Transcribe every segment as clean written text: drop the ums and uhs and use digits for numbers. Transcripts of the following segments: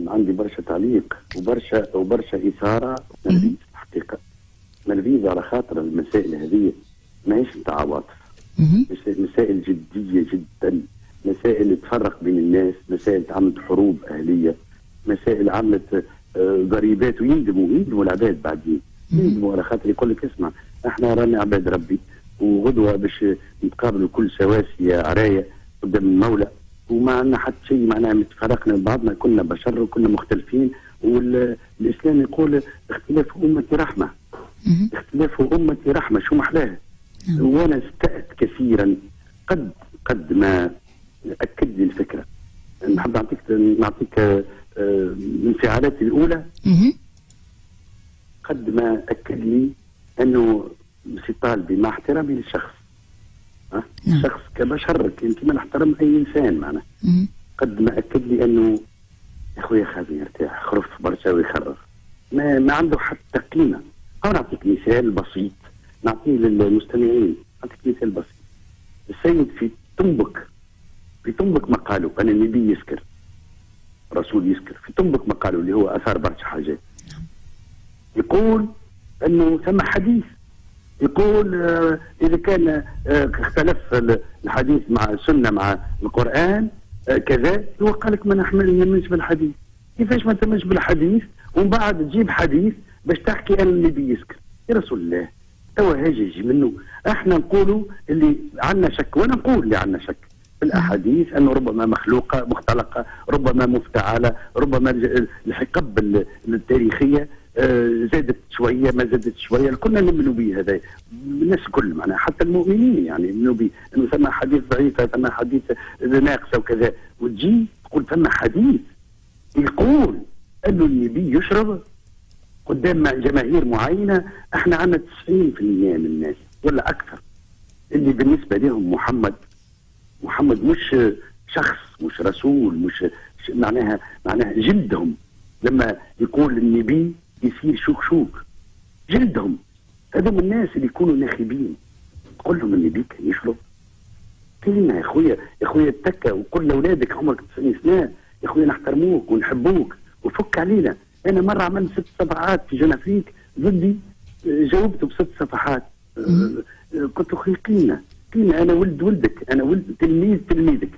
عندي برشا تعليق وبرشا إثارة نرفيز حقيقة. نرفيز على خاطر المسائل هذه ماهيش نتاع عواطف، مسائل جدية جدا، مسائل تفرق بين الناس، مسائل عملت حروب أهلية، مسائل عملت ضريبات، ويندموا العباد بعدين، يندموا على خاطر يقول لك اسمع احنا رانا عباد ربي وغدوة باش نتقابلوا كل سواسية عراية قدام المولى، وما عندنا حتى شيء معناها متفرقنا بعضنا، كنا بشر وكنا مختلفين، والإسلام يقول اختلاف أمتي رحمة. اختلاف أمتي رحمة، شو محلاها؟ وأنا استأت كثيرا قد ما أكد لي الفكرة. نحب نعطيك انفعالاتي الأولى. قد ما أكد لي أنه سي طالبي مع احترامي للشخص، الشخص كبشر كما نحترم أي إنسان معنا، قد ما أكد لي أنه يا خويا خازن يرتاح، خرف برشا ويخرف، ما عنده حتى قيمة. أو نعطيك مثال بسيط نعطيه للمستمعين، نعطيك مثال بسيط. السيد في تنبك مقاله أن النبي يسكر، الرسول يسكر، في تنبك مقاله اللي هو أثار برشا حاجات، يقول أنه ثم حديث يقول إذا كان اختلف الحديث مع السنة مع القرآن كذا، هو قال لك ما نحملش بالحديث. كيفاش ما تمش بالحديث ومن بعد تجيب حديث باش تحكي أن النبي يسكر؟ يا رسول الله توا هاجج منه. احنا نقولوا اللي عندنا شك، وانا نقول اللي عندنا شك في الاحاديث انه ربما مخلوقه مختلقه، ربما مفتعله، ربما الحقب التاريخيه زادت شويه ما زادت شويه، كنا نؤمنوا به هذا الناس الكل معناها، حتى المؤمنين يعني يؤمنوا به انه ثم حديث ضعيفه، ثم حديث ناقصه وكذا، وتجي تقول ثم حديث يقول انه النبي يشرب قدام جماهير معينه. احنا عندنا 90% من الناس ولا اكثر اللي بالنسبه لهم محمد مش شخص، مش رسول، مش معناها جلدهم. لما يقول النبي يصير شوك جلدهم. هذوم الناس اللي يكونوا ناخبين تقول لهم النبي كان يشرب؟ كلمه يا خويا اتكى وقول لاولادك عمرك 90 سنه يا خويا نحترموك ونحبوك وفك علينا. انا مره عملت 6 صفحات في جنافيك ضدي، جاوبته ب6 صفحات. قلت له قيمه انا ولدك، انا ولد تلميذك.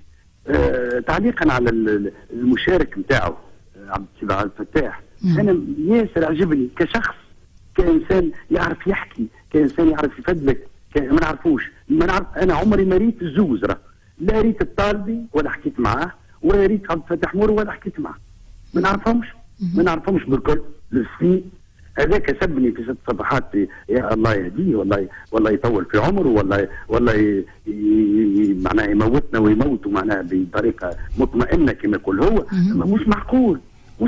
تعليقا على المشارك نتاعو عبد الفتاح، انا ياسر عجبني كشخص، كانسان يعرف يحكي، كانسان يعرف يفدلك، ما نعرفوش. انا عمري ما ريت الزوزره، لا ريت الطالبي ولا حكيت معاه، ولا ريت عبد الفتاح مور ولا حكيت معاه. ما نعرفهمش بالكل. السنين هذاك سبني في 6 صفحات، يا الله يهديه والله يطول في عمره، والله معناه يموتنا ويموتوا معناه بطريقه مطمئنه كما يقول هو. مش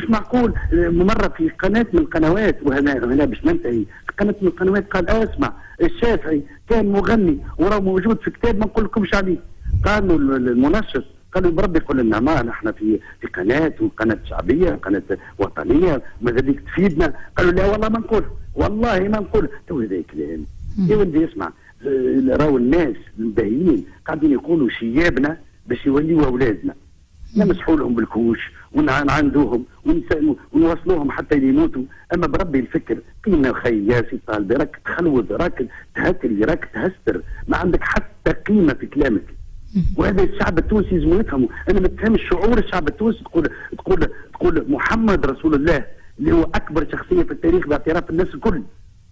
معقول. مره في قناه من القنوات، وهنا باش ننتهي، قناه من القنوات قال اسمع الشافعي كان مغني وراه موجود في كتاب ما نقول لكمش عليه. قالوا المنشط قالوا بربي قل لنا ما نحن في قناه، وقناه شعبيه، قناه وطنيه، ماذا بيك تفيدنا؟ قالوا لا والله ما نقول. تو هذا كلام يا ولدي اسمع. راهو الناس الباهيين قاعدين يقولوا شيابنا باش يوليوا اولادنا، نمسحوا لهم بالكوش ونعندوهم ونوصلوهم حتى يموتوا. اما بربي الفكر قيمه خي يا سي طالبي، راك تخلوذ، راك تهكري، راك تهستر، ما عندك حتى قيمه في كلامك. وهذا الشعب التونسي لازم يفهموا. انا ما تفهمش شعور الشعب التونسي تقول محمد رسول الله اللي هو اكبر شخصيه في التاريخ باعتراف الناس الكل،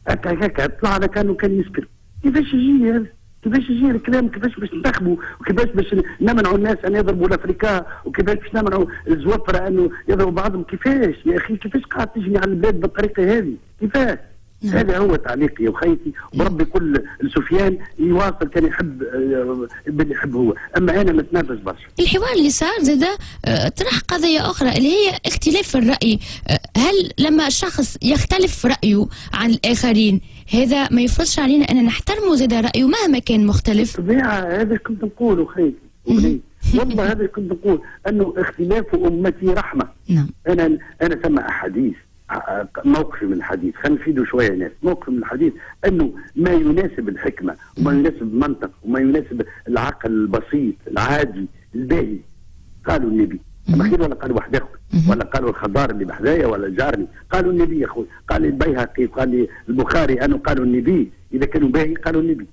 هكا طلع على كانه كان يسكر. كيفاش يجي هذا؟ كيفاش يجي الكلام؟ كيفاش باش ننتخبوا؟ وكيفاش باش نمنعوا الناس ان يضربوا الافريكان؟ وكيفاش باش نمنعوا الزوافره انه يضربوا بعضهم؟ كيفاش يا اخي؟ كيفاش قاعد تجني على البلاد بالطريقه هذه؟ كيفاش؟ هذا هو تعليقي يا وخيتي، وربي كل سفيان يواصل كان يحب باللي يحب هو، اما انا متنرفز برشا. الحوار اللي صار زاد طرح قضيه اخرى اللي هي اختلاف الراي. هل لما شخص يختلف رايه عن الاخرين هذا ما يفرضش علينا ان نحترمه زاد رايه مهما كان مختلف؟ طبيعه هذا كنت نقوله خيتي والله هذا كنت نقول انه اختلاف امتي رحمه. نعم. انا ثم احاديث، موقفي من الحديث، خلينا نفيدوا شويه ناس. موقفي من الحديث انه ما يناسب الحكمه وما يناسب المنطق وما يناسب العقل البسيط العادي الباهي قالوا النبي. اما خير ولا قالوا واحد اخر ولا قالوا الخضار اللي بحذايا ولا جارني، قالوا النبي يا اخوي، قال لي البيهقي وقال لي البخاري انه قالوا النبي، اذا كانوا باهي قالوا النبي.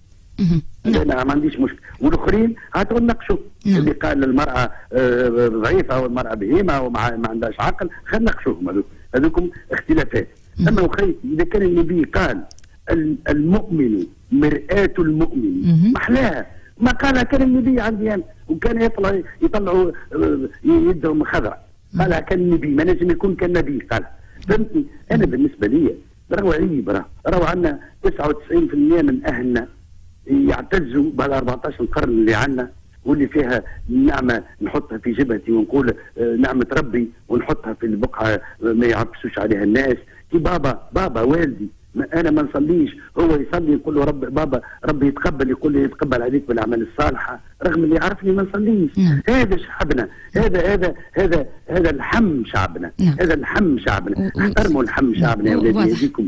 انا ما عنديش مشكل، والاخرين هاتوا نناقشوا. اللي قال المراه ضعيفه والمراه بهيمه وما عندهاش عقل، خلينا نناقشوهم. هذوكم اختلافات. اما وخيت اذا كان النبي قال المؤمن مرآة المؤمن، محلاها ما قالها كان النبي عندي انا، وكان يطلعوا يدهم خضراء، قالها كان النبي، ما نجم يكون كان نبي قالها. فهمتني؟ انا بالنسبه لي راهو عيب، راهو عندنا 99% من اهلنا يعتزوا بهال 14 قرن اللي عندنا، واللي فيها نعمه نحطها في جبهتي ونقول نعمه ربي، ونحطها في البقعه ما يعكسوش عليها الناس. كي بابا والدي انا ما نصليش، هو يصلي يقول له بابا ربي يتقبل، يقول لي يتقبل عليك بالاعمال الصالحه، رغم اللي يعرفني ما نصليش. هذا شعبنا، هذا الحم شعبنا، هذا الحم شعبنا. احترموا الحم شعبنا يا ولادي، يهديكم.